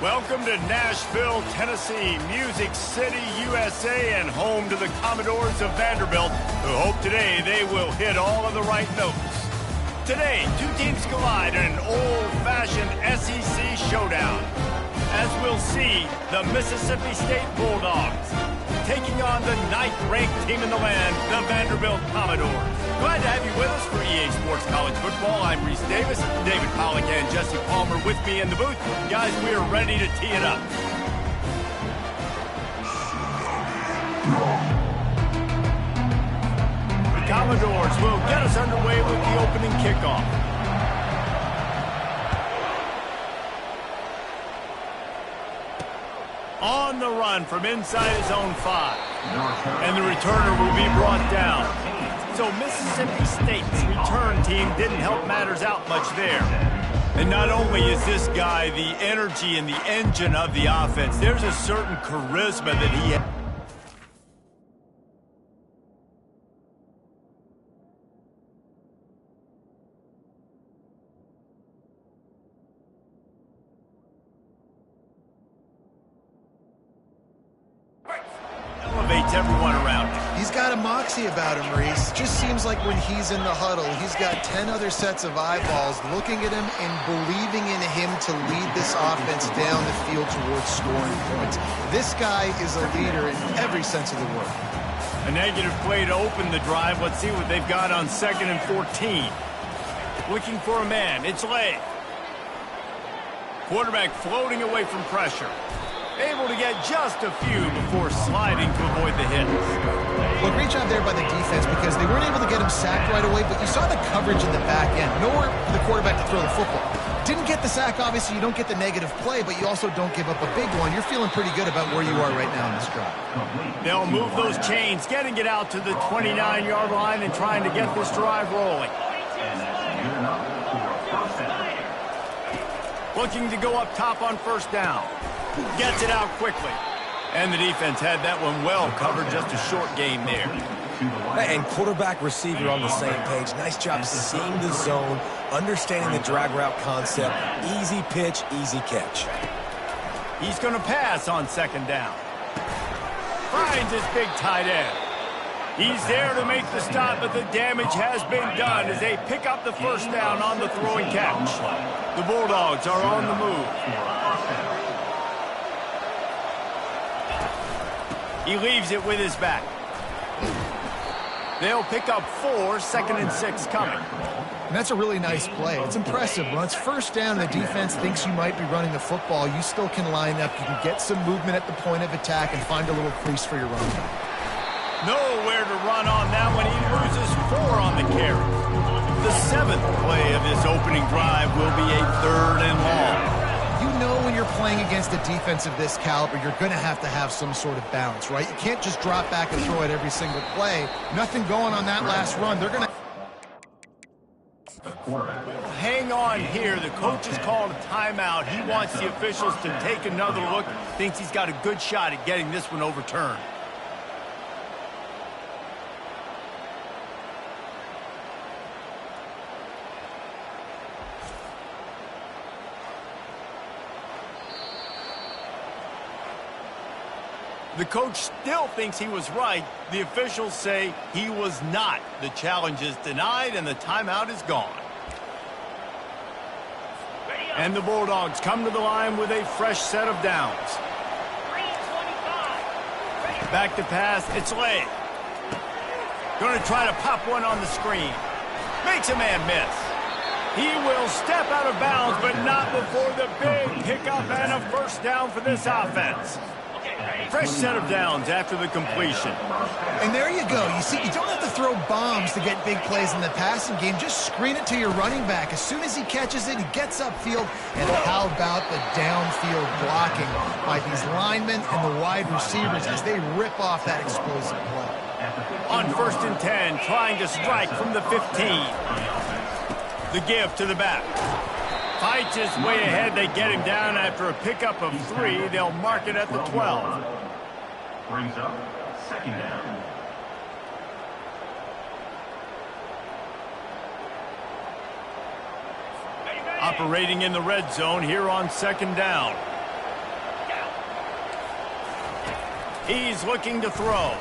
Welcome to Nashville, Tennessee, Music City, USA, and home to the Commodores of Vanderbilt, who hope today they will hit all of the right notes. Today, two teams collide in an old-fashioned SEC showdown. As we'll see, the Mississippi State Bulldogs taking on the 9th-ranked team in the land, the Vanderbilt Commodores. Glad to have you with us for EA Sports College Football. I'm Reese Davis, David Pollack and Jesse Palmer with me in the booth. Guys, we are ready to tee it up. The Commodores will get us underway with the opening kickoff. On the run from inside his own 5. And the returner will be brought down. So Mississippi State's return team didn't help matters out much there. And not only is this guy the energy and the engine of the offense, there's a certain charisma that he has. Elevates everyone around him. He's got a moxie about him, Reese. Just seems like when he's in the huddle, he's got 10 other sets of eyeballs looking at him and believing in him to lead this offense down the field towards scoring points. This guy is a leader in every sense of the word. A negative play to open the drive. Let's see what they've got on 2nd and 14. Looking for a man. It's Lay. Quarterback floating away from pressure. Able to get just a few before sliding to avoid the hits. Well, great job there by the defense because they weren't able to get him sacked right away, but you saw the coverage in the back end. Nowhere for the quarterback to throw the football. Didn't get the sack, obviously. You don't get the negative play, but you also don't give up a big one. You're feeling pretty good about where you are right now in this drive. They'll move those chains, getting it out to the 29-yard line and trying to get this drive rolling. Looking to go up top on 1st down. Gets it out quickly. And the defense had that one well covered. Just a short game there. And quarterback receiver on the same page. Nice job seeing the zone, understanding the drag route concept. Easy pitch, easy catch. He's going to pass on 2nd down. Finds his big tight end. He's there to make the stop, but the damage has been done as they pick up the 1st down on the throw and catch. The Bulldogs are on the move. He leaves it with his back. They'll pick up 4, 2nd and 6 coming. And that's a really nice play. It's impressive. When it's 1st down and the defense thinks you might be running the football, you still can line up. You can get some movement at the point of attack and find a little crease for your run back. Nowhere to run on that one. He loses 4 on the carry. The 7th play of this opening drive will be a 3rd and long. You know when you're playing against a defense of this caliber, you're going to have some sort of balance, right? You can't just drop back and throw it every single play. Nothing going on that last run. They're going to... Hang on here. The coach has called a timeout. He wants the officials to take another look. Thinks he's got a good shot at getting this one overturned. The coach still thinks he was right. The officials say he was not. The challenge is denied and the timeout is gone. And the Bulldogs come to the line with a fresh set of downs. Back to pass, it's Lay. Going to try to pop one on the screen. Makes a man miss. He will step out of bounds, but not before the big pickup and a 1st down for this offense. Fresh set of downs after the completion. And there you go. You see, you don't have to throw bombs to get big plays in the passing game. Just screen it to your running back. As soon as he catches it, he gets upfield. And how about the downfield blocking by these linemen and the wide receivers as they rip off that explosive play. On 1st and 10, trying to strike from the 15. The give to the back. Fights his way ahead. They get him down after a pickup of 3. They'll mark it at the 12. Brings up 2nd down. Operating in the red zone here on 2nd down. He's looking to throw.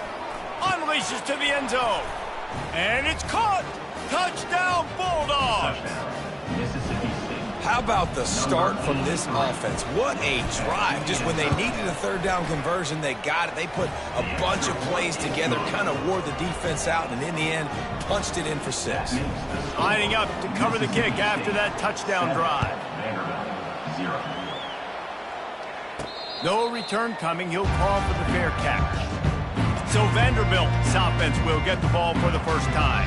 Unleashes to the end zone. And it's caught. Touchdown, Bulldogs. How about the start from this offense? What a drive. Just when they needed a third down conversion, they got it. They put a bunch of plays together, kind of wore the defense out, and in the end, punched it in for 6. Lining up to cover the kick after that touchdown drive. No return coming. He'll call for the fair catch. So Vanderbilt's offense will get the ball for the first time.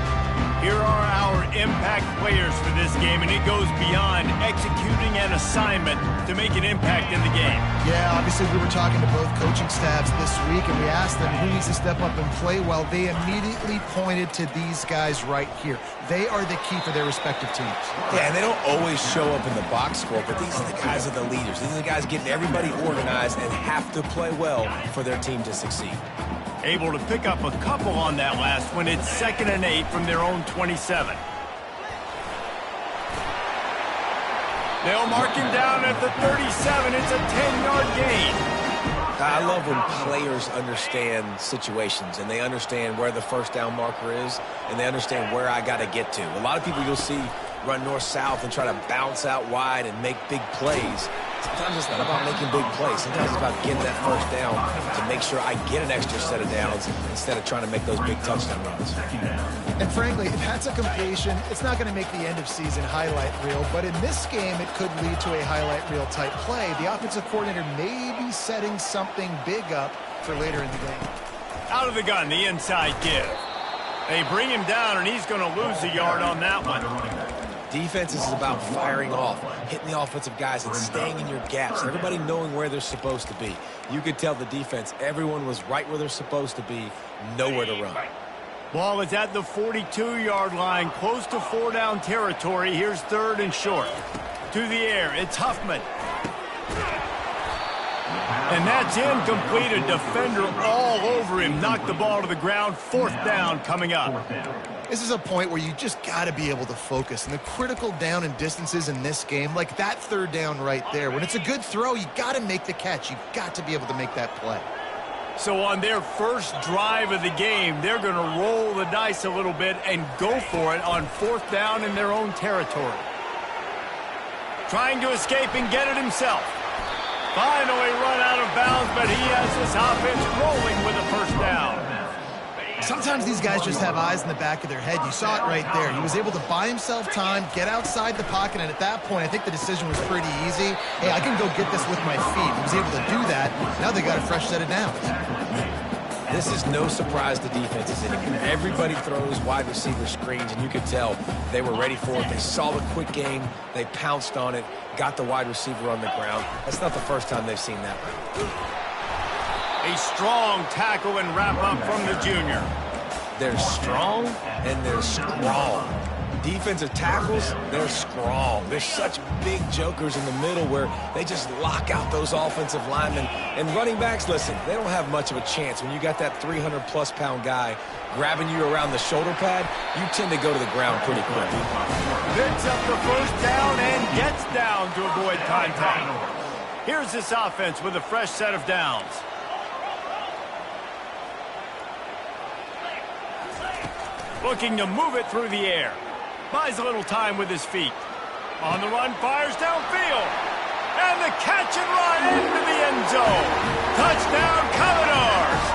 Here are our impact players for this game, and it goes beyond executing an assignment to make an impact in the game. Yeah, obviously we were talking to both coaching staffs this week, and we asked them who needs to step up and play well. They immediately pointed to these guys right here. They are the key for their respective teams. Yeah, and they don't always show up in the box score, but these are the guys that are the leaders. These are the guys getting everybody organized and have to play well for their team to succeed. Able to pick up a couple on that last one. It's 2nd and 8 from their own 27. They'll mark him down at the 37. It's a 10-yard gain. I love when players understand situations and they understand where the first down marker is and they understand where I got to get to. A lot of people you'll see run north-south and try to bounce out wide and make big plays. Sometimes it's not about making big plays. Sometimes it's about getting that first down to make sure I get an extra set of downs instead of trying to make those big touchdown runs. And frankly, if that's a completion, it's not going to make the end-of-season highlight reel, but in this game, it could lead to a highlight reel type play. The offensive coordinator may be setting something big up for later in the game. Out of the gun, the inside give. They bring him down, and he's going to lose a yard on that one. Defense is about firing off, hitting the offensive guys, and staying in your gaps. Everybody knowing where they're supposed to be. You could tell the defense, everyone was right where they're supposed to be, nowhere to run. Ball is at the 42-yard line, close to 4-down territory. Here's 3rd and short. To the air, it's Huffman. And that's incomplete. A defender all over him. Knocked the ball to the ground. 4th down coming up. This is a point where you just got to be able to focus. And the critical down and distances in this game, like that 3rd down right there, when it's a good throw, you got to make the catch. You've got to be able to make that play. So on their first drive of the game, they're going to roll the dice a little bit and go for it on 4th down in their own territory. Trying to escape and get it himself. Finally run out of bounds, but he has this offense rolling with a first down. Sometimes these guys just have eyes in the back of their head. You saw it right there. He was able to buy himself time, get outside the pocket, and at that point, I think the decision was pretty easy. Hey, I can go get this with my feet. He was able to do that. Now they got a fresh set of downs. This is no surprise to defenses anymore. Everybody throws wide receiver screens, and you could tell they were ready for it. They saw the quick game. They pounced on it, got the wide receiver on the ground. That's not the first time they've seen that. A strong tackle and wrap-up from the junior. They're strong and they're strong. Defensive tackles, they're strong. They're such big jokers in the middle where they just lock out those offensive linemen. And running backs, listen, they don't have much of a chance. When you got that 300-plus pound guy grabbing you around the shoulder pad, you tend to go to the ground pretty quick. Picks up the first down and gets down to avoid contact. Here's this offense with a fresh set of downs. Looking to move it through the air. Buys a little time with his feet. On the run, fires downfield. And the catch and run into the end zone. Touchdown, Commodores!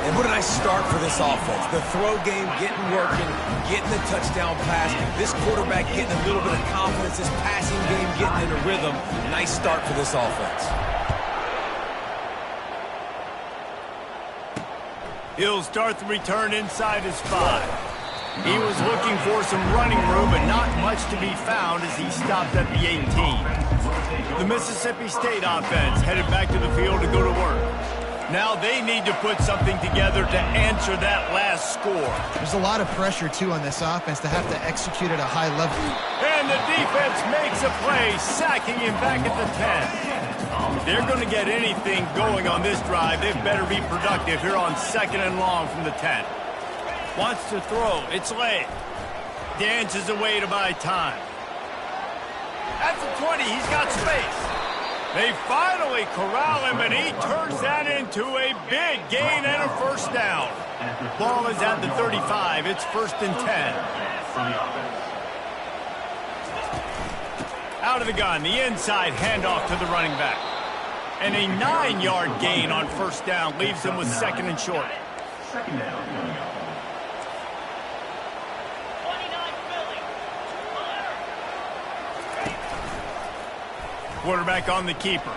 And what a nice start for this offense. The throw game getting working, getting the touchdown pass. This quarterback getting a little bit of confidence. This passing game getting in a rhythm. Nice start for this offense. He'll start the return inside his 5. He was looking for some running room, but not much to be found as he stopped at the 18. The Mississippi State offense headed back to the field to go to work. Now they need to put something together to answer that last score. There's a lot of pressure, too, on this offense to have to execute at a high level. And the defense makes a play, sacking him back at the 10. If they're going to get anything going on this drive, they better be productive here on 2nd and long from the 10. Wants to throw. It's late. Dances away to buy time. At the 20, he's got space. They finally corral him, and he turns that into a big gain and a first down. Ball is at the 35. It's 1st and 10. Out of the gun, the inside handoff to the running back. And a 9-yard gain on first down leaves them with 2nd and short. Second down. Quarterback on the keeper.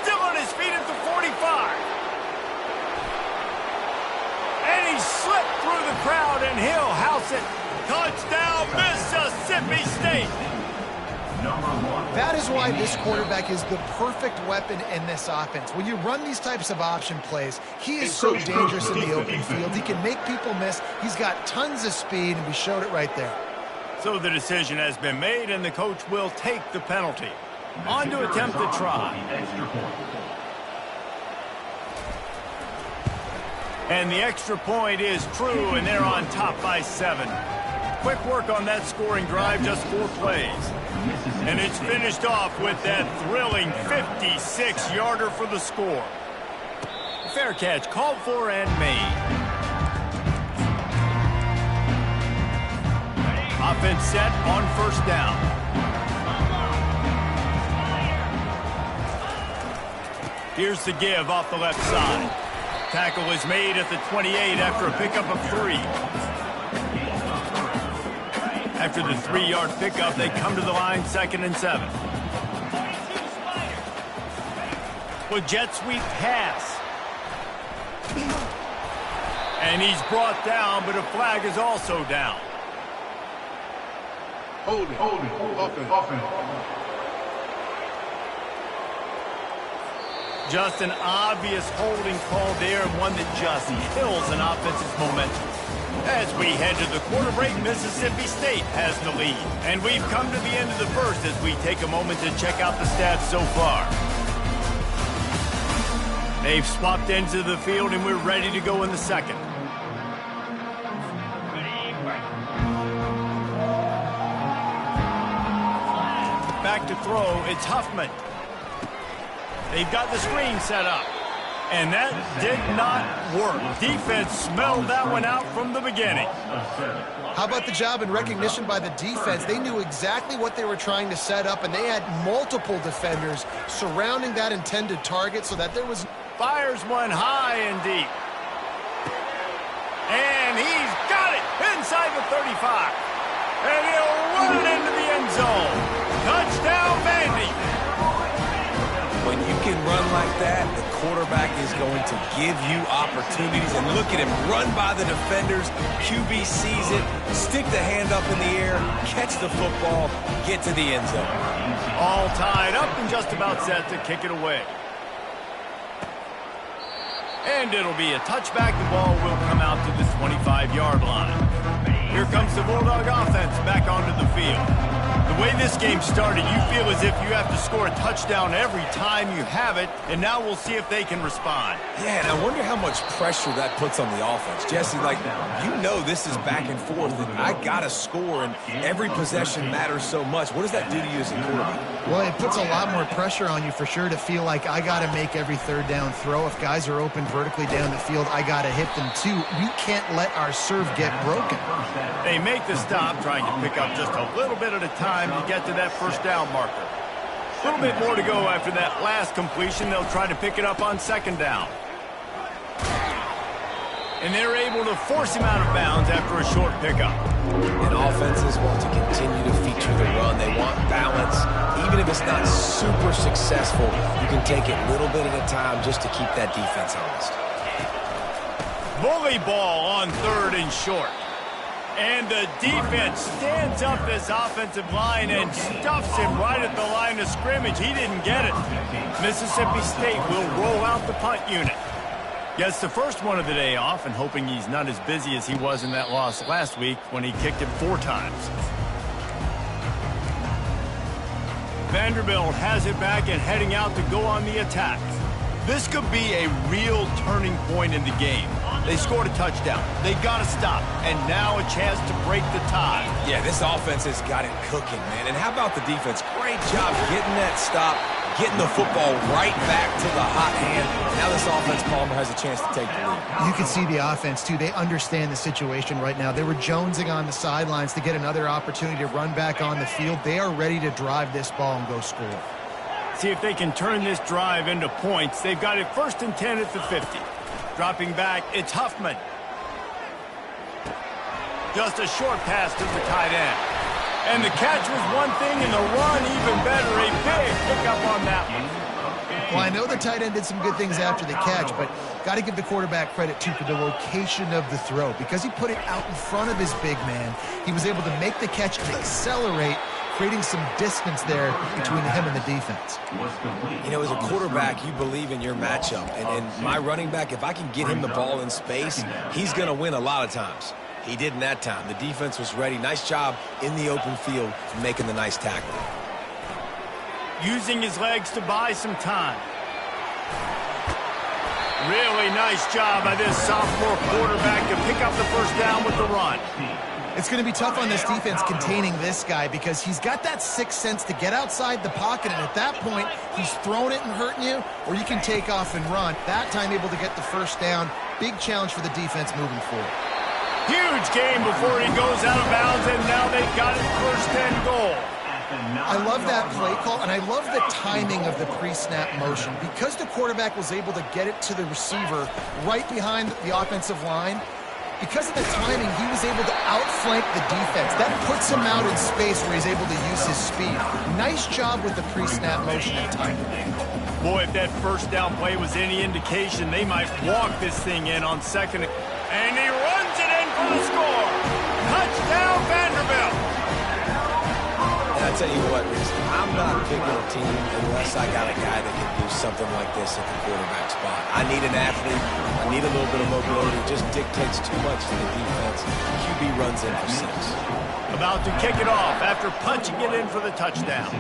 Still on his feet at the 45. And he slipped through the crowd, and he'll house it. Touchdown, Mississippi State. That is why this quarterback is the perfect weapon in this offense. When you run these types of option plays, he is so dangerous in the open field. He can make people miss. He's got tons of speed, and we showed it right there. So the decision has been made, and the coach will take the penalty. On to attempt the try. And the extra point is true, and they're on top by 7. Quick work on that scoring drive, just 4 plays. And it's finished off with that thrilling 56-yarder for the score. Fair catch, called for and made. Offense set on first down. Here's the give off the left side. Tackle is made at the 28 after a pickup of 3. After the 3-yard pickup, they come to the line, 2nd and 7. With jet sweep pass. And he's brought down, but a flag is also down. Holding, offense. Just an obvious holding call there, and one that just kills an offense's momentum. As we head to the quarter break, Mississippi State has the lead. And we've come to the end of the first as we take a moment to check out the stats so far. They've swapped ends of the field, and we're ready to go in the second. Back to throw, it's Huffman. They've got the screen set up. And that did not work. Defense smelled that one out from the beginning. How about the job and recognition by the defense? They knew exactly what they were trying to set up, and they had multiple defenders surrounding that intended target so that there was... Fires one high and deep. And he's got it inside the 35. And he'll run it into the end zone. Touchdown, Vandy. When you can run like that, the quarterback is going to give you opportunities. And look at him run by the defenders. QB sees it, stick the hand up in the air, catch the football, get to the end zone. All tied up and just about set to kick it away. And it'll be a touchback. The ball will come out to the 25-yard line. Here comes the Bulldog offense back onto the field. The way this game started, you feel as if you have to score a touchdown every time you have it, and now we'll see if they can respond. Yeah, and I wonder how much pressure that puts on the offense. Jesse, this is back and forth, and I got to score, and every possession matters so much. What does that do to you as a quarterback? Well, it puts a lot more pressure on you for sure to feel like I got to make every third down throw. If guys are open vertically down the field, I got to hit them too. We can't let our serve get broken. They make the stop, trying to pick up just a little bit at a time to get to that first down marker. A little bit more to go after that last completion. They'll try to pick it up on 2nd down. And they're able to force him out of bounds after a short pickup. And offenses want to continue to feature the run. They want balance. Even if it's not super successful, you can take it a little bit at a time just to keep that defense honest. Bully ball on 3rd and short. And the defense stands up this offensive line and stuffs him right at the line of scrimmage. He didn't get it. Mississippi State will roll out the punt unit. Gets the first one of the day off, and hoping he's not as busy as he was in that loss last week when he kicked it 4 times. Vanderbilt has it back and heading out to go on the attack. This could be a real turning point in the game. They scored a touchdown. They got to stop. And now a chance to break the tie. Yeah, this offense has got it cooking, man. And how about the defense? Great job getting that stop, getting the football right back to the hot hand. Now this offense, Palmer, has a chance to take the lead. You can see the offense, too. They understand the situation right now. They were jonesing on the sidelines to get another opportunity to run back on the field. They are ready to drive this ball and go score. See if they can turn this drive into points. They've got it 1st and 10 at the 50. Dropping back, it's Huffman. Just a short pass to the tight end. And the catch was one thing, and the run even better. A big pickup on that one. Well, I know the tight end did some good things after the catch, but got to give the quarterback credit, too, for the location of the throw. Because he put it out in front of his big man, he was able to make the catch and accelerate, creating some distance there between him and the defense. You know, as a quarterback, you believe in your matchup. And my running back, if I can get him the ball in space, he's going to win a lot of times. He did in that time. The defense was ready. Nice job in the open field making the nice tackle. Using his legs to buy some time. Really nice job by this sophomore quarterback to pick up the first down with the run. It's going to be tough on this defense containing this guy because he's got that sixth sense to get outside the pocket, and at that point, he's throwing it and hurting you, or you can take off and run. That time able to get the first down. Big challenge for the defense moving forward. Huge game before he goes out of bounds, and now they've got it 1st and goal. I love that play call, and I love the timing of the pre-snap motion. Because the quarterback was able to get it to the receiver right behind the offensive line, because of the timing, he was able to outflank the defense. That puts him out in space where he's able to use his speed. Nice job with the pre-snap motion and timing. Boy, if that first down play was any indication, they might walk this thing in on 2nd. And he runs it in for the score. Touchdown, Vanderbilt. And I tell you what, Reese, I'm not picking a team unless I got a guy that can do something like this at the quarterback spot. I need an athlete. I need a little bit of mobility. It just dictates too much to the defense. QB runs in for 6. About to kick it off after punching it in for the touchdown.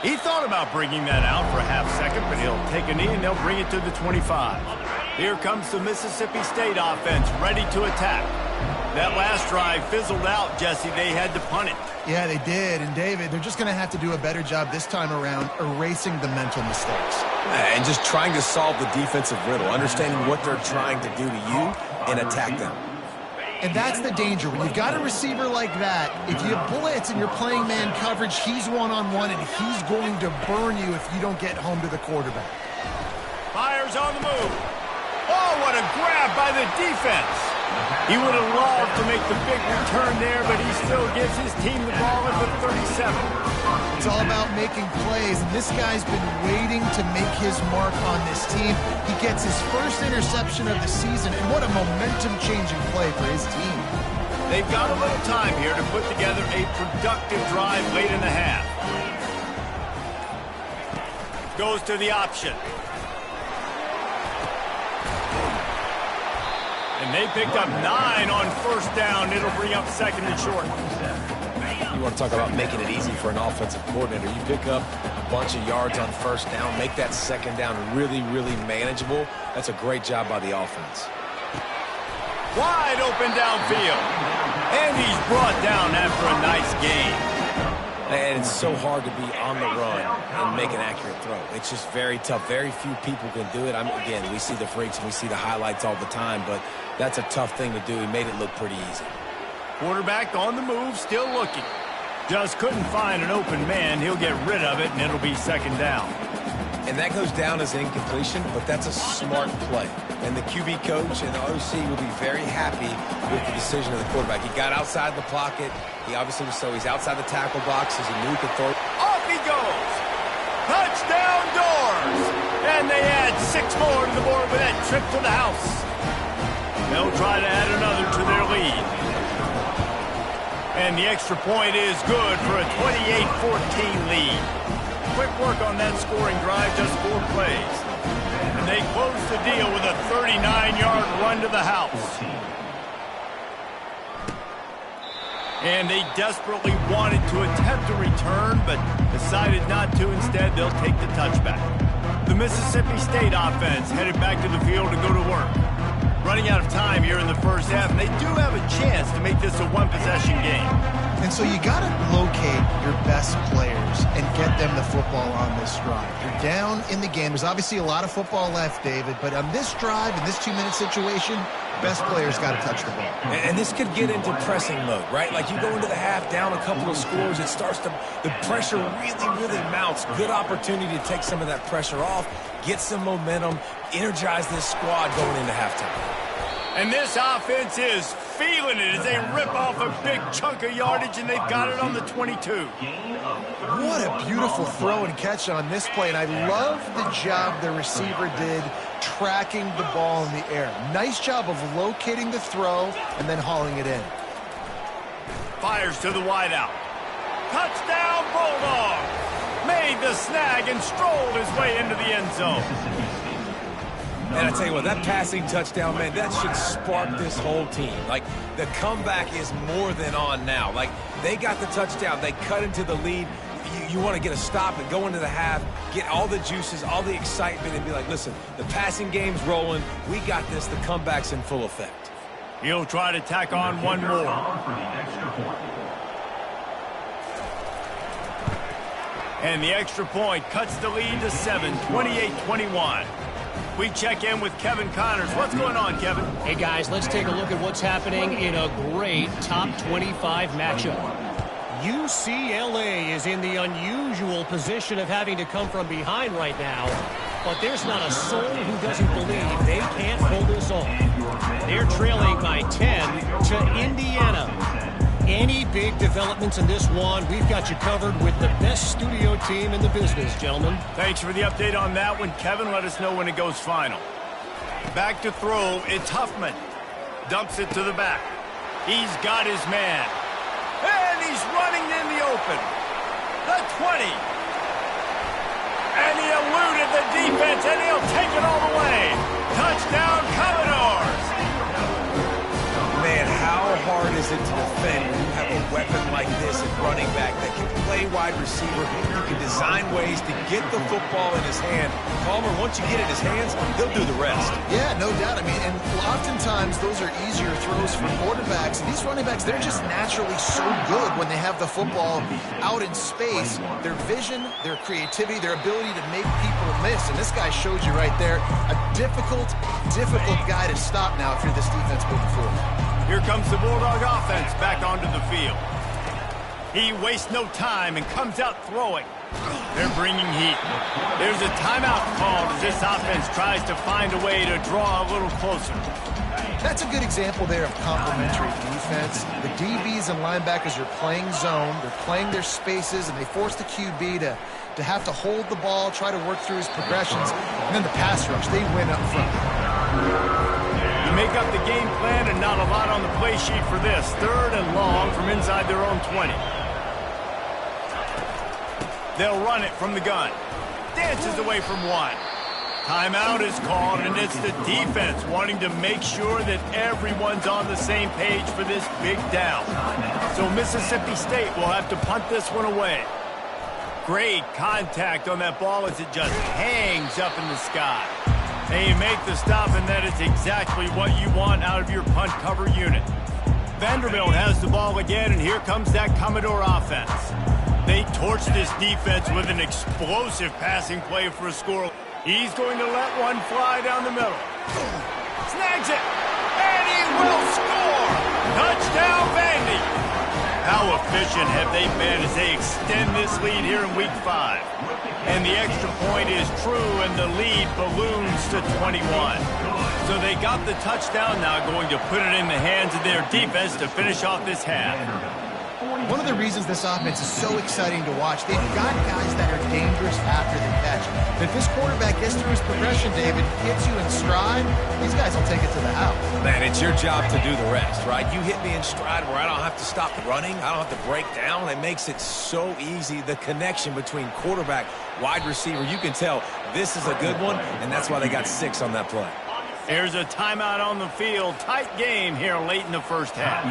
He thought about bringing that out for a half second, but he'll take a knee and they'll bring it to the 25. Here comes the Mississippi State offense ready to attack. That last drive fizzled out, Jesse. They had to punt it. Yeah, they did. And, David, they're just going to have to do a better job this time around erasing the mental mistakes. And just trying to solve the defensive riddle, understanding what they're trying to do to you and attack them. And that's the danger. When you've got a receiver like that, if you blitz and you're playing man coverage, he's one-on-one, and he's going to burn you if you don't get home to the quarterback. Fires on the move. Oh, what a grab by the defense. He would have loved to make the big return there, but he still gives his team the ball at the 37. It's all about making plays, and this guy's been waiting to make his mark on this team. He gets his first interception of the season, and what a momentum-changing play for his team. They've got a little time here to put together a productive drive late in the half. Goes to the option. And they picked up 9 on 1st down. It'll bring up 2nd and short. You want to talk about making it easy for an offensive coordinator. You pick up a bunch of yards on 1st down, make that 2nd down really, really manageable. That's a great job by the offense. Wide open downfield. And he's brought down after a nice game. And it's so hard to be on the run and make an accurate throw. It's just very tough. Very few people can do it. Again, we see the freaks and we see the highlights all the time, but that's a tough thing to do. He made it look pretty easy. Quarterback on the move, still looking. Just couldn't find an open man. He'll get rid of it, and it'll be 2nd down. And that goes down as incompletion, but that's a smart play. And the QB coach and the OC will be very happy with the decision of the quarterback. He got outside the pocket. He obviously was he's outside the tackle box as he knew he could throw. Off he goes. Touchdown Doors. And they add 6 more to the board with that trip to the house. They'll try to add another to their lead. And the extra point is good for a 28-14 lead. Quick work on that scoring drive, just 4 plays. And they close the deal with a 39-yard run to the house. And they desperately wanted to attempt a return, but decided not to. Instead, they'll take the touchback. The Mississippi State offense headed back to the field to go to work. Running out of time here in the first half, and they do have a chance to make this a one-possession game. And so you got to locate your best players and get them the football on this drive. You're down in the game. There's obviously a lot of football left, David, but on this drive, in this 2-minute situation, best players got to touch the ball. And this could get into pressing mode, right? Like you go into the half down a couple of scores, it starts to, the pressure really mounts. Good opportunity to take some of that pressure off, get some momentum, energize this squad going into halftime. And this offense is feeling it as they rip off a big chunk of yardage, and they've got it on the 22. What a beautiful throw and catch on this play, and I love the job the receiver did tracking the ball in the air. Nice job of locating the throw and then hauling it in. Fires to the wideout. Touchdown, Bulldogs! Made the snag and strolled his way into the end zone. And I tell you what, that passing touchdown, man, that should spark this whole team. Like, the comeback is more than on now. Like, they got the touchdown. They cut into the lead. You want to get a stop and go into the half, get all the juices, all the excitement, and be like, listen, the passing game's rolling. We got this. The comeback's in full effect. He'll try to tack on one more. And the extra point cuts the lead to 7, 28-21. We check in with Kevin Connors. What's going on, Kevin? Hey, guys, let's take a look at what's happening in a great top 25 matchup. UCLA is in the unusual position of having to come from behind right now, but there's not a soul who doesn't believe they can't pull this off. They're trailing by 10 to Indiana. Any big developments in this one, we've got you covered with the best studio team in the business, gentlemen. Thanks for the update on that one, Kevin. Let us know when it goes final. Back to throw, it's Huffman. Dumps it to the back. He's got his man. And he's running in the open. The 20. And he eluded the defense, and he'll take it all the way. Touchdown, Commodores. Man, how hard is it to defend when you have a weapon like this at running back that can play wide receiver? You can design ways to get the football in his hand. Palmer, once you get it in his hands, he'll do the rest. Yeah, no doubt. I mean, and oftentimes those are easier throws for quarterbacks. And these running backs, they're just naturally so good when they have the football out in space. Their vision, their creativity, their ability to make people miss. And this guy shows you right there, a difficult guy to stop now if you're this defense moving forward. Here comes the Bulldog offense back onto the field. He wastes no time and comes out throwing. They're bringing heat. There's a timeout called as this offense tries to find a way to draw a little closer. That's a good example there of complementary defense. The DBs and linebackers are playing zone. They're playing their spaces, and they force the QB to have to hold the ball, try to work through his progressions. And then the pass rush, they win up front. You make up the game plan and not a lot on the play sheet for this. 3rd and long from inside their own 20. They'll run it from the gun. Dances away from one. Timeout is called, and it's the defense wanting to make sure that everyone's on the same page for this big down. So Mississippi State will have to punt this one away. Great contact on that ball as it just hangs up in the sky. They make the stop, and that is exactly what you want out of your punt cover unit. Vanderbilt has the ball again, and here comes that Commodore offense. They torch this defense with an explosive passing play for a score. He's going to let one fly down the middle. Snags it, and he will score! Touchdown, Vandy! How efficient have they been as they extend this lead here in Week 5? And the extra point is true, and the lead balloons to 21. So they got the touchdown, now going to put it in the hands of their defense to finish off this half. One of the reasons this offense is so exciting to watch, they've got guys that are dangerous after the catch. If this quarterback gets through his progression, David, hits you in stride, these guys will take it to the house. Man, it's your job to do the rest, right? You hit me in stride where I don't have to stop running. I don't have to break down. It makes it so easy. The connection between quarterback, wide receiver, you can tell this is a good one, and that's why they got 6 on that play. There's a timeout on the field. Tight game here late in the first half.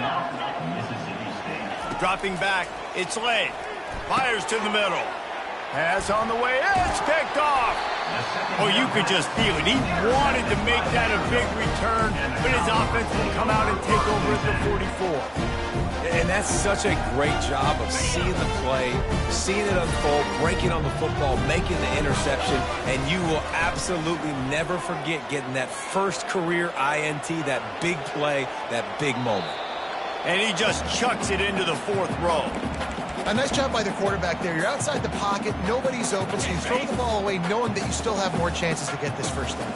Dropping back, it's late. Fires to the middle. Pass on the way, it's picked off. Oh, you could just feel it. He wanted to make that a big return, but his offense will come out and take over at the 44. And that's such a great job of seeing the play, seeing it unfold, breaking on the football, making the interception, and you will absolutely never forget getting that first career INT, that big play, that big moment. And he just chucks it into the fourth row. A nice job by the quarterback there. You're outside the pocket, nobody's open, so you throw the ball away knowing that you still have more chances to get this first down.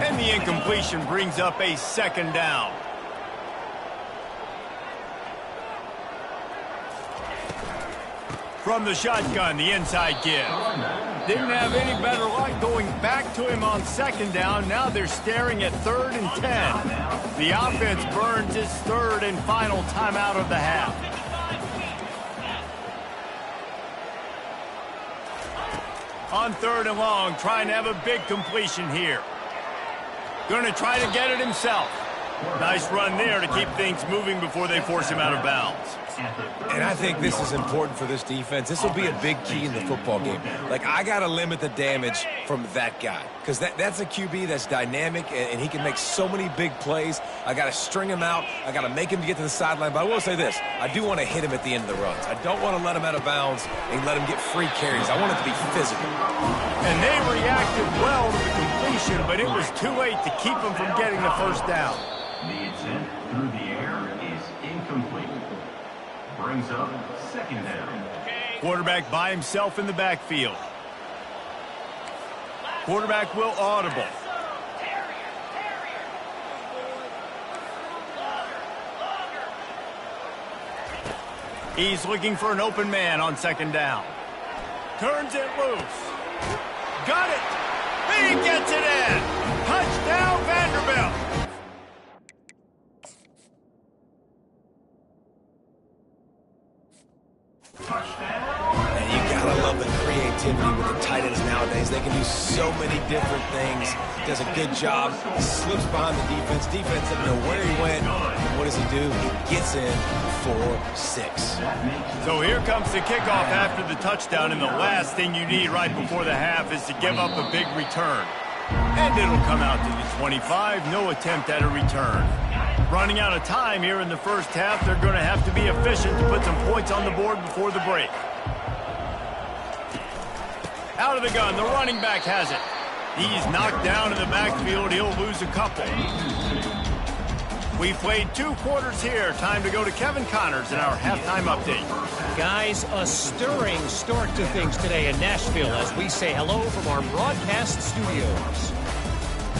And the incompletion brings up a second down. From the shotgun, the inside give. Didn't have any better luck going back to him on second down. Now they're staring at 3rd and 10. The offense burns its third and final timeout of the half. On 3rd and long, trying to have a big completion here. Going to try to get it himself. Nice run there to keep things moving before they force him out of bounds. And I think this is important for this defense. This will be a big key in the football game. Like, I got to limit the damage from that guy because that's a QB that's dynamic, and he can make so many big plays. I got to string him out. I got to make him get to the sideline. But I will say this. I do want to hit him at the end of the runs. I don't want to let him out of bounds and let him get free carries. I want it to be physical. And they reacted well to the completion, but it was too late to keep him from getting the first down. The attempt through the air is incomplete. Brings up second down. Quarterback by himself in the backfield. Quarterback will audible. He's looking for an open man on second down. Turns it loose. Got it. He gets it in. Touchdown, Vanderbilt. And you gotta love the creativity with the tight ends nowadays. They can do so many different things. He does a good job. He slips behind the defense. Defense doesn't know where he went. What does he do? He gets in for 6. So here comes the kickoff after the touchdown, and the last thing you need right before the half is to give up a big return. And it'll come out to the 25. No attempt at a return. Running out of time here in the first half, they're going to have to be efficient to put some points on the board before the break. Out of the gun, the running back has it. He's knocked down in the backfield. He'll lose a couple. We played 2 quarters here. Time to go to Kevin Connors in our halftime update. Guys, a stirring start to things today in Nashville as we say hello from our broadcast studios.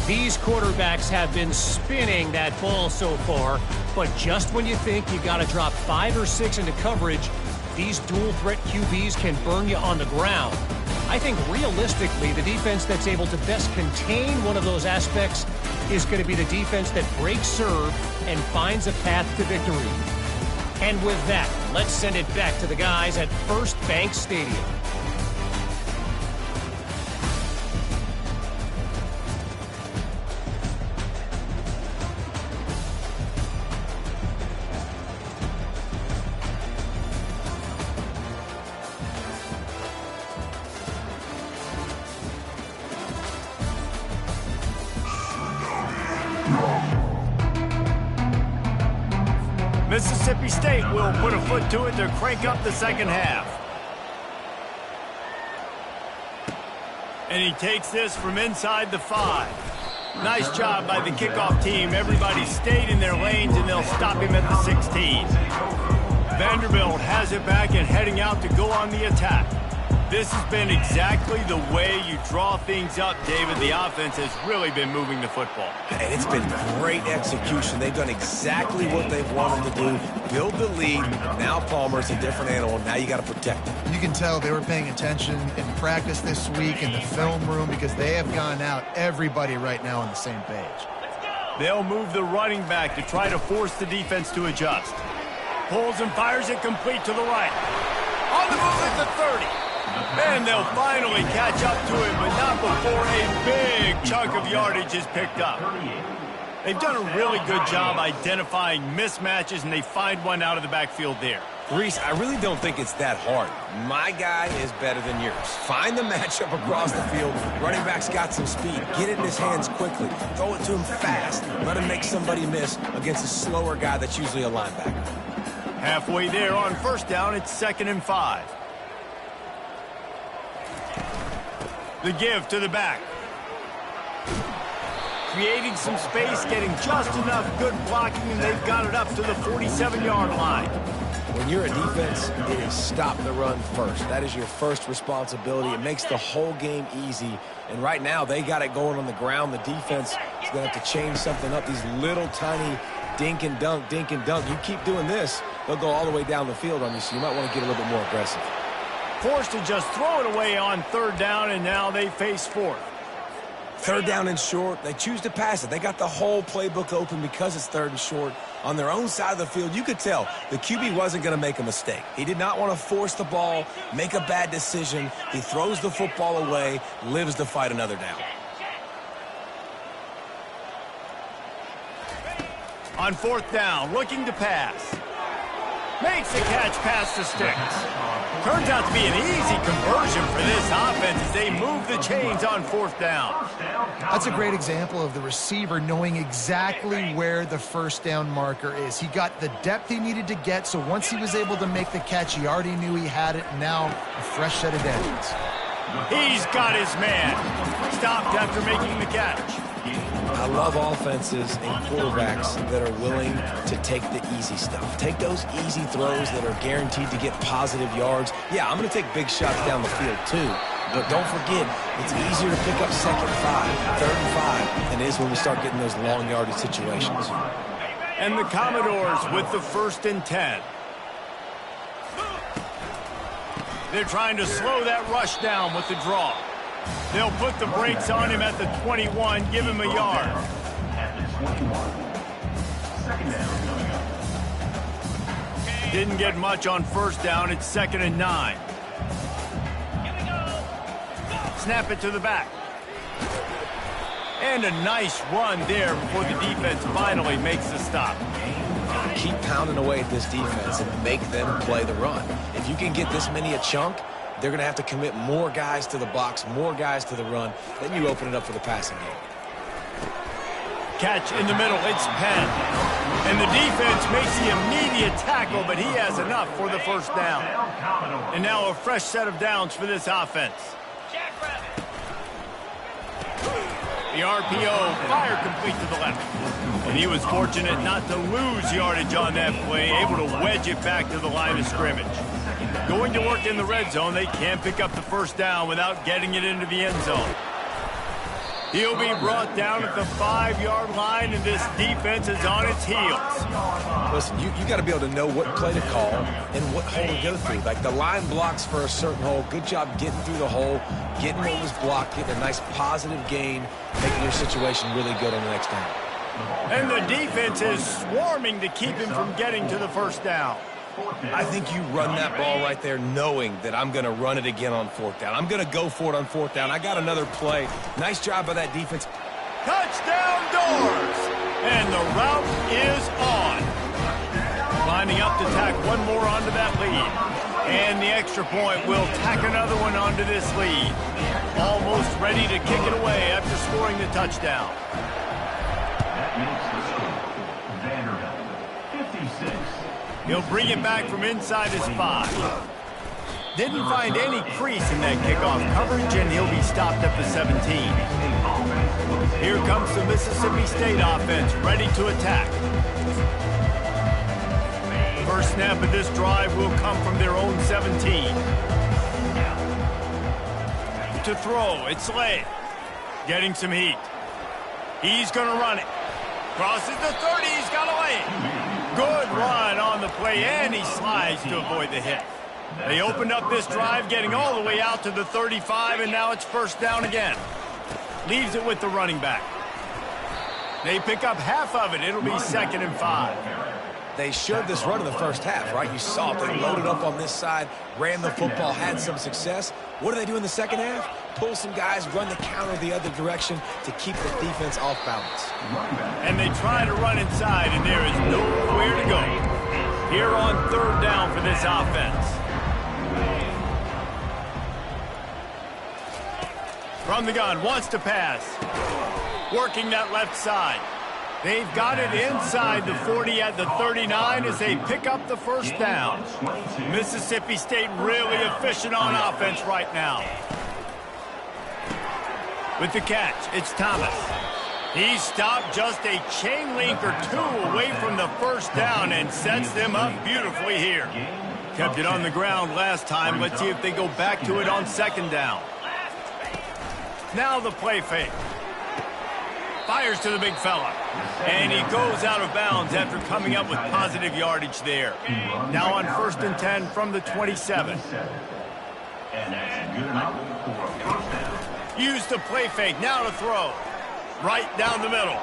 These quarterbacks have been spinning that ball so far, but just when you think you got to drop 5 or 6 into coverage, these dual threat QBs can burn you on the ground. I think realistically, the defense that's able to best contain one of those aspects is going to be the defense that breaks serve and finds a path to victory. And with that, let's send it back to the guys at First Bank Stadium. Mississippi State will put a foot to it to crank up the second half. And he takes this from inside the 5. Nice job by the kickoff team. Everybody stayed in their lanes, and they'll stop him at the 16. Vanderbilt has it back and heading out to go on the attack. This has been exactly the way you draw things up, David. The offense has really been moving the football. And it's been great execution. They've done exactly what they've wanted to do. Build the lead. Now Palmer's a different animal. Now you got to protect him. You can tell they were paying attention in practice this week in the film room because they have gone out, everybody right now on the same page. They'll move the running back to try to force the defense to adjust. Pulls and fires it complete to the right. On the move at the 30. And they'll finally catch up to him, but not before a big chunk of yardage is picked up. They've done a really good job identifying mismatches, and they find one out of the backfield there. Reese, I really don't think it's that hard. My guy is better than yours. Find the matchup across the field. Running back's got some speed. Get it in his hands quickly. Throw it to him fast. Let him make somebody miss against a slower guy that's usually a linebacker. Halfway there on first down, it's 2nd and 5. The give to the back. Creating some space, getting just enough good blocking, and they've got it up to the 47-yard line. When you're a defense, it is stop the run first. That is your first responsibility. It makes the whole game easy. And right now, they got it going on the ground. The defense is going to have to change something up. These little tiny dink and dunk, dink and dunk. You keep doing this, they'll go all the way down the field on you, so you might want to get a little bit more aggressive. Forced to just throw it away on 3rd down, and now they face 4th. 3rd down and short, they choose to pass it. They got the whole playbook open because it's 3rd and short. On their own side of the field, you could tell the QB wasn't going to make a mistake. He did not want to force the ball, make a bad decision. He throws the football away, lives to fight another down. On 4th down, looking to pass. Makes a catch past the sticks. Turns out to be an easy conversion for this offense as they move the chains on 4th down. That's a great example of the receiver knowing exactly where the first down marker is. He got the depth he needed to get, so once he was able to make the catch, he already knew he had it. Now, a fresh set of downs. He's got his man. Stopped after making the catch. I love offenses and quarterbacks that are willing to take the easy stuff. Take those easy throws that are guaranteed to get positive yards. Yeah, I'm going to take big shots down the field too. But don't forget, it's easier to pick up 2nd and 5, 3rd and 5 than it is when we start getting those long yardage situations. And the Commodores with the 1st and 10. They're trying to slow that rush down with the draw. They'll put the brakes on him at the 21, give him a yard. At the 21. 2nd down coming up. Didn't get much on 1st down. It's 2nd and 9. Snap it to the back. And a nice run there before the defense finally makes the stop. Keep pounding away at this defense and make them play the run. If you can get this many a chunk, they're going to have to commit more guys to the box, more guys to the run. Then you open it up for the passing game. Catch in the middle. It's Penn. And the defense makes the immediate tackle, but he has enough for the 1st down. And now a fresh set of downs for this offense. The RPO, fire complete to the left. And he was fortunate not to lose yardage on that play, able to wedge it back to the line of scrimmage. Going to work in the red zone, they can't pick up the 1st down without getting it into the end zone. He'll be brought down at the 5-yard line, and this defense is on its heels. Listen, you got to be able to know what play to call and what hole to go through. Like the line blocks for a certain hole. Good job getting through the hole, getting what was blocked, getting a nice positive gain, making your situation really good on the next down. And the defense is swarming to keep him from getting to the 1st down. I think you run that ball right there knowing that I'm going to run it again on 4th down. I'm going to go for it on 4th down. I got another play. Nice job by that defense. Touchdown Doors! And the route is on. Lining up to tack one more onto that lead. And the extra point will tack another one onto this lead. Almost ready to kick it away after scoring the touchdown. That makes the score. Vanderbilt, 56. He'll bring it back from inside his 5. Didn't find any crease in that kickoff coverage, and he'll be stopped at the 17. Here comes the Mississippi State offense, ready to attack. First snap of this drive will come from their own 17. To throw, it's Slade. Getting some heat. He's going to run it. Crosses the 30, he's got a lane. Good run on the play, and he slides to avoid the hit. They opened up this drive, getting all the way out to the 35, and now it's 1st down again. Leaves it with the running back. They pick up half of it. It'll be 2nd and 5. They showed this run in the 1st half, right? You saw it. They loaded up on this side, ran the football, had some success. What do they do in the 2nd half? Pull some guys, run the counter the other direction to keep the defense off balance. And they try to run inside, and there is nowhere to go. Here on 3rd down for this offense. From the gun, wants to pass. Working that left side. They've got it inside the 40 at the 39 as they pick up the first down. Mississippi State really efficient on offense right now. With the catch, it's Thomas. He stopped just a chain link or two away from the first down and sets them up beautifully here. Kept it on the ground last time. Let's see if they go back to it on second down. Now the play fake. Fires to the big fella. And he goes out of bounds after coming up with positive yardage there. Now on 1st and 10 from the 27. And that's good enough for a first down. Use the play fake. Now to throw. Right down the middle.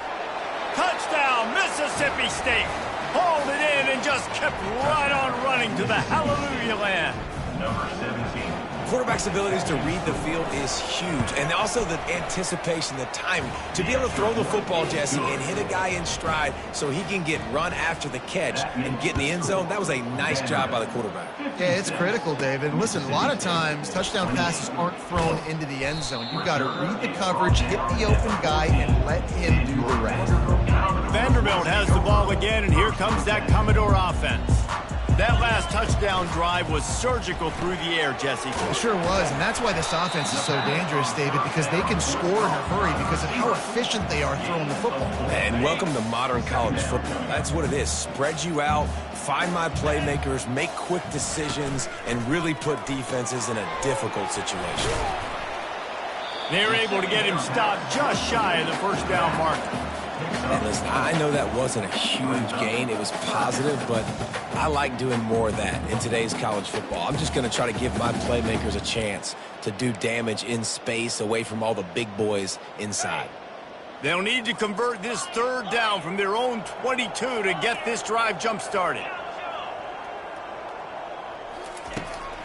Touchdown, Mississippi State. Hauled it in and just kept right on running to the hallelujah land. Number 17. Quarterback's abilities to read the field is huge, and also the anticipation, the timing. To be able to throw the football, Jesse, and hit a guy in stride so he can get run after the catch and get in the end zone, that was a nice job by the quarterback. Yeah, it's critical, David. And listen, a lot of times touchdown passes aren't thrown into the end zone. You've got to read the coverage, hit the open guy, and let him do the rest. Vanderbilt has the ball again, and here comes that Commodore offense. That last touchdown drive was surgical through the air, Jesse. It sure was, and that's why this offense is so dangerous, David, because they can score in a hurry because of how efficient they are throwing the football. And welcome to modern college football. That's what it is. Spread you out, find my playmakers, make quick decisions, and really put defenses in a difficult situation. They're able to get him stopped just shy of the first down marker. And listen, I know that wasn't a huge gain. It was positive, but I like doing more of that in today's college football. I'm just going to try to give my playmakers a chance to do damage in space away from all the big boys inside. They'll need to convert this third down from their own 22 to get this drive jump-started.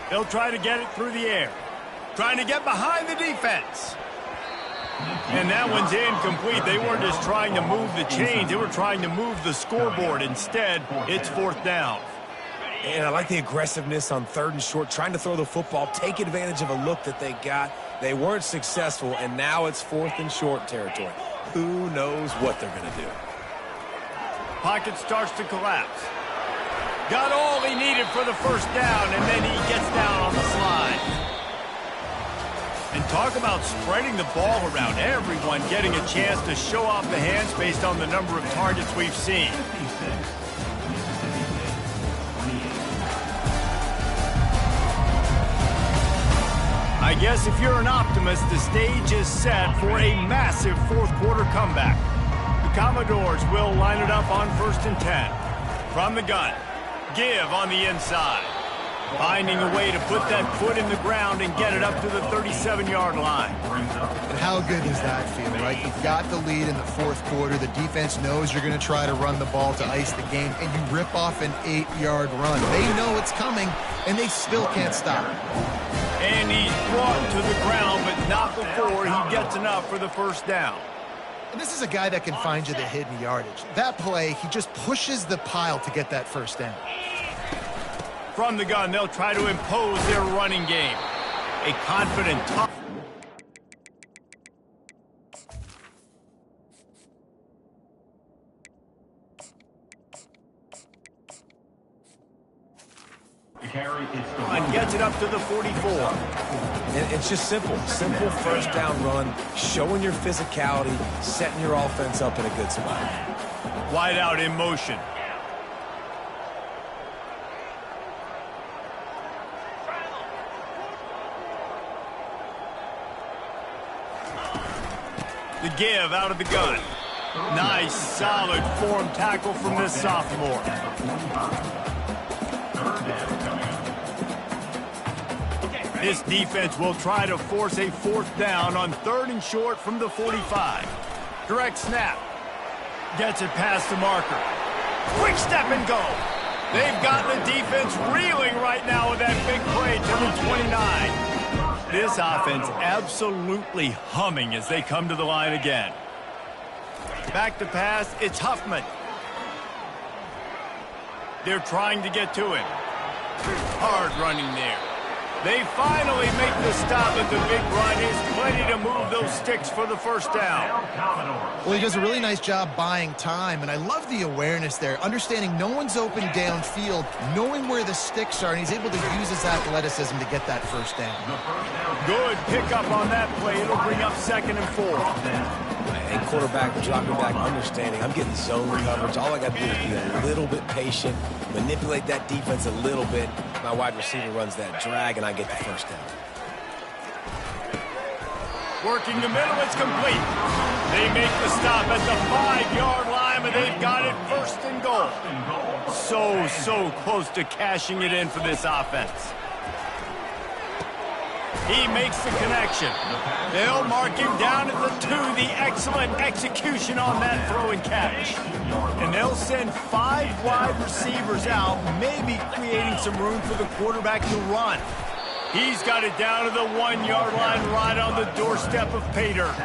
They'll try to get it through the air. Trying to get behind the defense. And that one's incomplete. They weren't just trying to move the chains. They were trying to move the scoreboard. Instead, it's fourth down. And I like the aggressiveness on 3rd and short, trying to throw the football, take advantage of a look that they got. They weren't successful, and now it's 4th and short territory. Who knows what they're going to do? Pocket starts to collapse. Got all he needed for the first down, and then he gets down on the slide. And talk about spreading the ball around. Everyone getting a chance to show off the hands based on the number of targets we've seen. I guess if you're an optimist, the stage is set for a massive fourth quarter comeback. The Commodores will line it up on 1st and 10. From the gun, give on the inside. Finding a way to put that foot in the ground and get it up to the 37-yard line. And how good does that feel, right? You've got the lead in the fourth quarter. The defense knows you're going to try to run the ball to ice the game, and you rip off an 8-yard run. They know it's coming, and they still can't stop it. And he's brought to the ground, but not before he gets enough for the first down. And this is a guy that can find you the hidden yardage. That play, he just pushes the pile to get that first down. From the gun, they'll try to impose their running game. A confident, tough. And gets it up to the 44. And it's just simple. Simple first down run, showing your physicality, setting your offense up in a good spot. Wide out in motion. The give out of the gun. Nice, solid form tackle from this sophomore. This defense will try to force a fourth down on 3rd and short from the 45. Direct snap. Gets it past the marker. Quick step and go. They've got the defense reeling right now with that big play to the 29. This offense absolutely humming as they come to the line again. Back to pass, it's Huffman. They're trying to get to him. Hard running there. They finally make the stop, but the big run is plenty to move those sticks for the first down. Well, he does a really nice job buying time, and I love the awareness there, understanding no one's open downfield, knowing where the sticks are, and he's able to use his athleticism to get that first down. Good pickup on that play. It'll bring up 2nd and 4. And quarterback, dropping back, understanding I'm getting zone coverage. All I got to do is be a little bit patient, manipulate that defense a little bit. My wide receiver runs that drag, and I get the first down. Working the middle, it's complete. They make the stop at the 5-yard line, but they've got it 1st and goal. So close to cashing it in for this offense. He makes the connection. They'll mark him down at the 2. The excellent execution on that throw and catch. And they'll send 5 wide receivers out, maybe creating some room for the quarterback to run. He's got it down to the 1-yard line, right on the doorstep of pay dirt.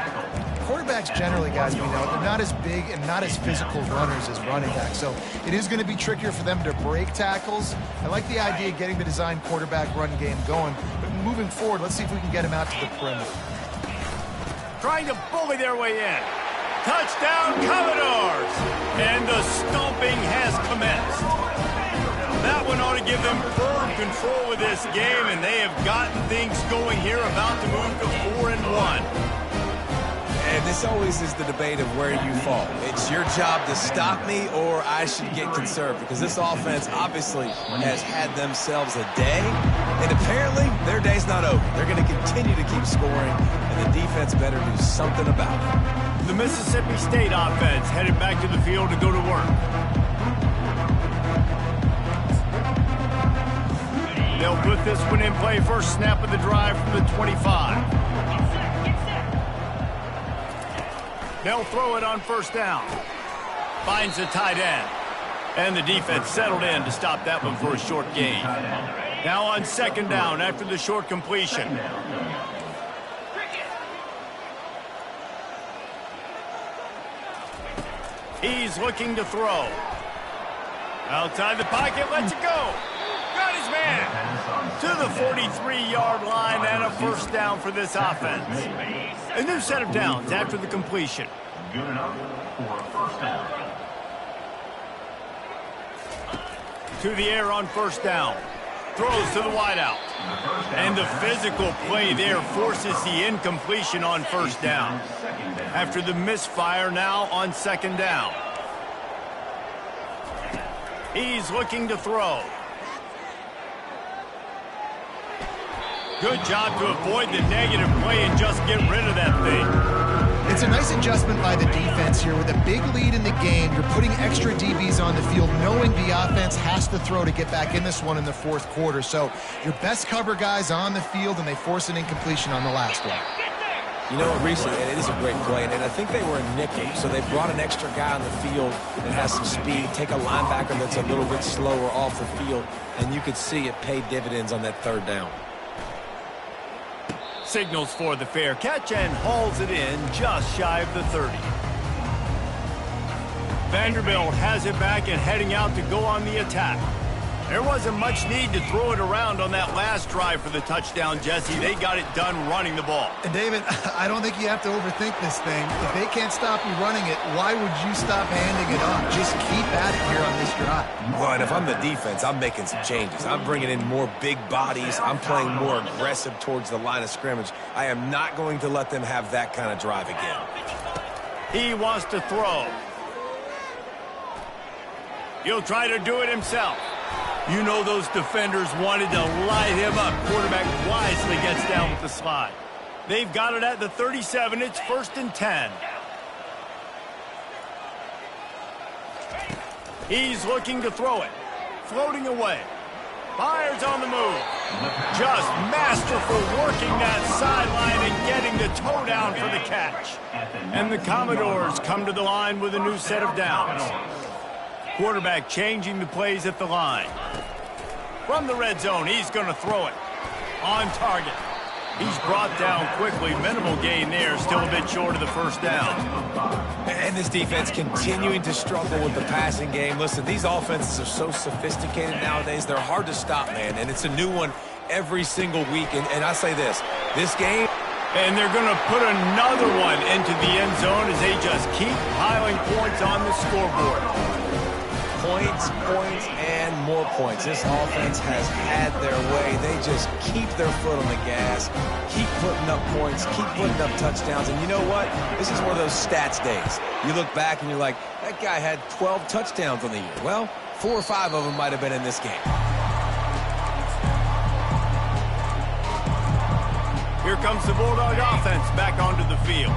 Quarterbacks generally, guys, we know, they're not as big and not as physical runners as running backs, so it is going to be trickier for them to break tackles. I like the idea of getting the design quarterback run game going, but moving forward, let's see if we can get him out to the perimeter. Trying to bully their way in. Touchdown, Commodores! And the stomping has commenced. That one ought to give them firm control of this game, and they have gotten things going here, about to move to 4-1. And this always is the debate of where you fall. It's your job to stop me, or I should get conserved, because this offense obviously has had themselves a day, and apparently their day's not over. They're going to continue to keep scoring, and the defense better do something about it. The Mississippi State offense headed back to the field to go to work. They'll put this one in play. First snap of the drive from the 25. They'll throw it on 1st down. Finds the tight end. And the defense settled in to stop that one for a short gain. Now on 2nd down after the short completion. He's looking to throw. Outside the pocket, lets it go. Got his man to the 43-yard line, and a 1st down for this offense. A new set of downs after the completion. Good enough for a 1st down. To the air on 1st down. Throws to the wideout. And the physical play there forces the incompletion on 1st down. After the misfire, now on 2nd down. He's looking to throw. Good job to avoid the negative play and just get rid of that thing. It's a nice adjustment by the defense here. With a big lead in the game, you're putting extra DBs on the field, knowing the offense has to throw to get back in this one in the 4th quarter. So your best cover guys on the field, and they force an incompletion on the last one. You know what, recently, it is a great play, and I think they were a nickel, so they brought an extra guy on the field that has some speed, take a linebacker that's a little bit slower off the field, and you could see it pay dividends on that 3rd down. Signals for the fair catch and hauls it in just shy of the 30. Vanderbilt has it back and heading out to go on the attack. There wasn't much need to throw it around on that last drive for the touchdown, Jesse. They got it done running the ball. And David, I don't think you have to overthink this thing. If they can't stop you running it, why would you stop handing it off? Just keep at it here on this drive. Well, and if I'm the defense, I'm making some changes. I'm bringing in more big bodies. I'm playing more aggressive towards the line of scrimmage. I am not going to let them have that kind of drive again. He wants to throw. He'll try to do it himself. You know those defenders wanted to light him up. Quarterback wisely gets down with the slide. They've got it at the 37. It's 1st and 10. He's looking to throw it. Floating away. Fires on the move. Just masterful working that sideline and getting the toe down for the catch. And the Commodores come to the line with a new set of downs. Quarterback changing the plays at the line. From the red zone, he's going to throw it. On target. He's brought down quickly. Minimal gain there. Still a bit short of the 1st down. And this defense continuing to struggle with the passing game. Listen, these offenses are so sophisticated nowadays. They're hard to stop, man. And it's a new one every single week. And I say this game, And they're going to put another one into the end zone as they just keep piling points on the scoreboard. Points, points, and more points. This offense has had their way. They just keep their foot on the gas, keep putting up points, keep putting up touchdowns. And you know what? This is one of those stats days. You look back and you're like, that guy had 12 touchdowns on the year. Well, 4 or 5 of them might have been in this game. Here comes the Bulldog offense back onto the field.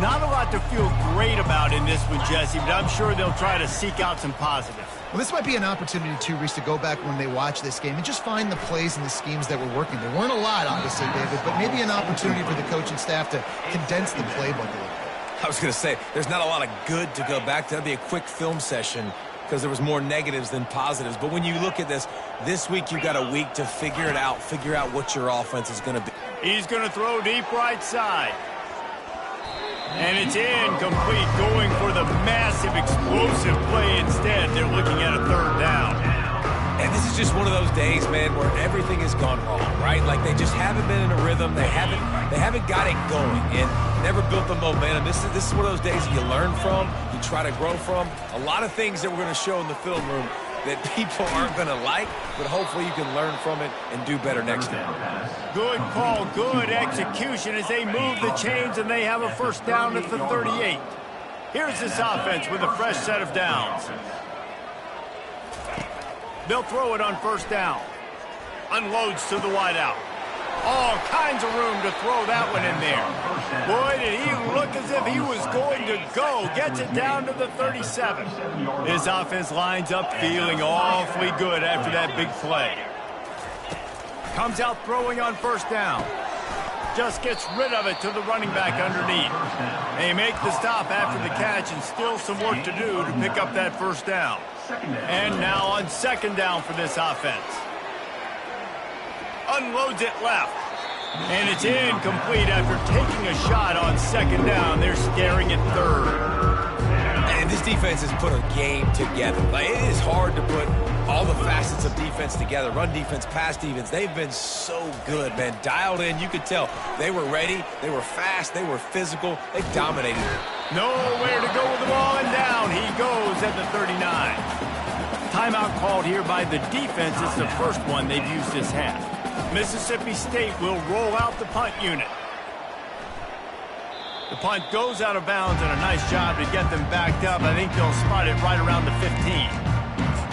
Not a lot to feel great about in this one, Jesse, but I'm sure they'll try to seek out some positives. Well, this might be an opportunity, too, Reese, to go back when they watch this game and just find the plays and the schemes that were working. There weren't a lot, obviously, David, but maybe an opportunity for the coaching staff to condense the playbook a little bit. I was going to say, there's not a lot of good to go back to. That'd be a quick film session because there was more negatives than positives. But when you look at this week you've got a week to figure it out, figure out what your offense is going to be. He's going to throw deep right side. And it's incomplete, going for the massive explosive play instead. They're looking at a 3rd down. And this is just one of those days, man, where everything has gone wrong, right? Like they just haven't been in a rhythm. They haven't got it going and never built the momentum. This is one of those days you learn from, you try to grow from. A lot of things that we're going to show in the film room that people aren't going to like, but hopefully you can learn from it and do better next time. Good call, good execution as they move the chains and they have a 1st down at the 38. Here's this offense with a fresh set of downs. They'll throw it on 1st down. Unloads to the wideout. All kinds of room to throw that one in there. Boy, did he look as if he was going to go. Gets it down to the 37. His offense lines up feeling awfully good after that big play. Comes out throwing on 1st down. Just gets rid of it to the running back underneath. They make the stop after the catch and still some work to do to pick up that 1st down. And now on 2nd down for this offense. Unloads it left. And it's incomplete after taking a shot on 2nd down. They're staring at 3rd. And this defense has put a game together. Like, it is hard to put all the facets of defense together. Run defense, pass defense. They've been so good, man. Dialed in. You could tell they were ready. They were fast. They were physical. They dominated it. Nowhere to go with the ball, and down he goes at the 39. Timeout called here by the defense. It's the 1st one they've used this half. Mississippi State will roll out the punt unit. The punt goes out of bounds, and a nice job to get them backed up. I think they'll spot it right around the 15.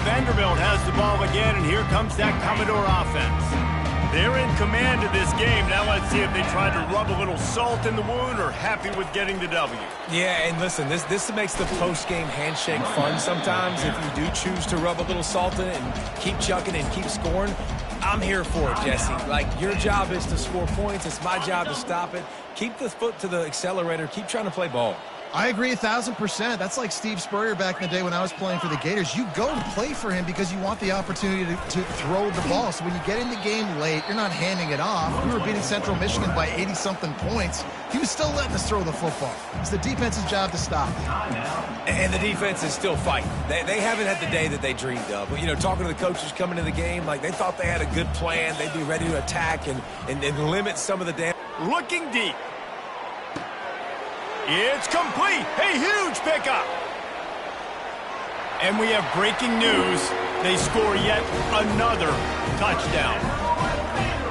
Vanderbilt has the ball again, and here comes that Commodore offense. They're in command of this game. Now let's see if they try to rub a little salt in the wound or happy with getting the W. Yeah, and listen, this makes the post-game handshake fun sometimes. If you do choose to rub a little salt in it and keep chucking and keep scoring, I'm here for it, Jesse. Like, your job is to score points. It's my job to stop it. Keep the foot to the accelerator. Keep trying to play ball. I agree 1,000%. That's like Steve Spurrier back in the day when I was playing for the Gators. You go and play for him because you want the opportunity to throw the ball. So when you get in the game late, you're not handing it off. We were beating Central Michigan by 80-something points. He was still letting us throw the football. It's the defense's job to stop it. And the defense is still fighting. They haven't had the day that they dreamed of. You know, talking to the coaches coming into the game, like they thought they had a good plan. They'd be ready to attack and limit some of the damage. Looking deep. It's complete. A huge pickup. And we have breaking news. They score yet another touchdown.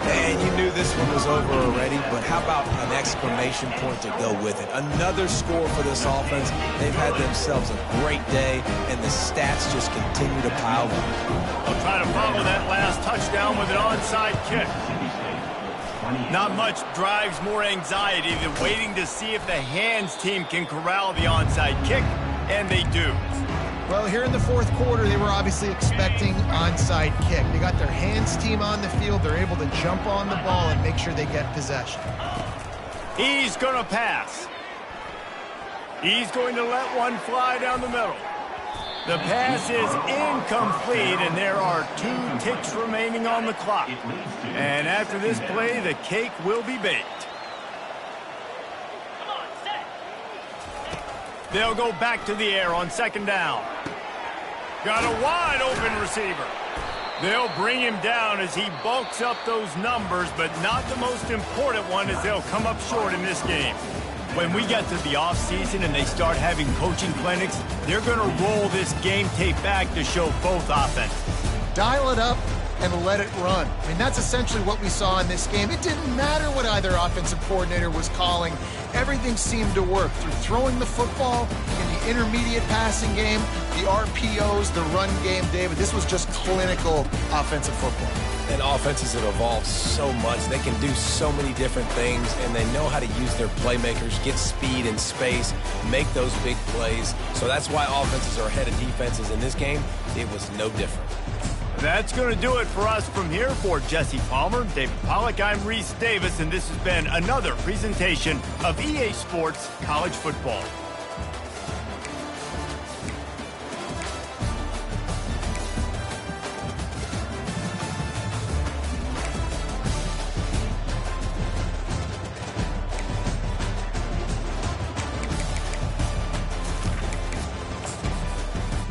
And you knew this one was over already, but how about an exclamation point to go with it? Another score for this offense. They've had themselves a great day, and the stats just continue to pile up. They'll try to follow that last touchdown with an onside kick. Not much drives more anxiety than waiting to see if the hands team can corral the onside kick, and they do. Well, here in the 4th quarter, they were obviously expecting onside kick. They got their hands team on the field. They're able to jump on the ball and make sure they get possession. He's going to pass. He's going to let one fly down the middle. The pass is incomplete, and there are 2 ticks remaining on the clock. And after this play, the cake will be baked. They'll go back to the air on 2nd down. Got a wide open receiver. They'll bring him down as he bulks up those numbers, but not the most important one, as they'll come up short in this game. When we get to the offseason and they start having coaching clinics, they're going to roll this game tape back to show both offenses. Dial it up and let it run. I mean, that's essentially what we saw in this game. It didn't matter what either offensive coordinator was calling. Everything seemed to work through throwing the football in the intermediate passing game, the RPOs, the run game, David. This was just clinical offensive football. And offenses have evolved so much. They can do so many different things, and they know how to use their playmakers, get speed and space, make those big plays. So that's why offenses are ahead of defenses. In this game, it was no different. That's going to do it for us from here. For Jesse Palmer, David Pollack, I'm Reese Davis, and this has been another presentation of EA Sports College Football.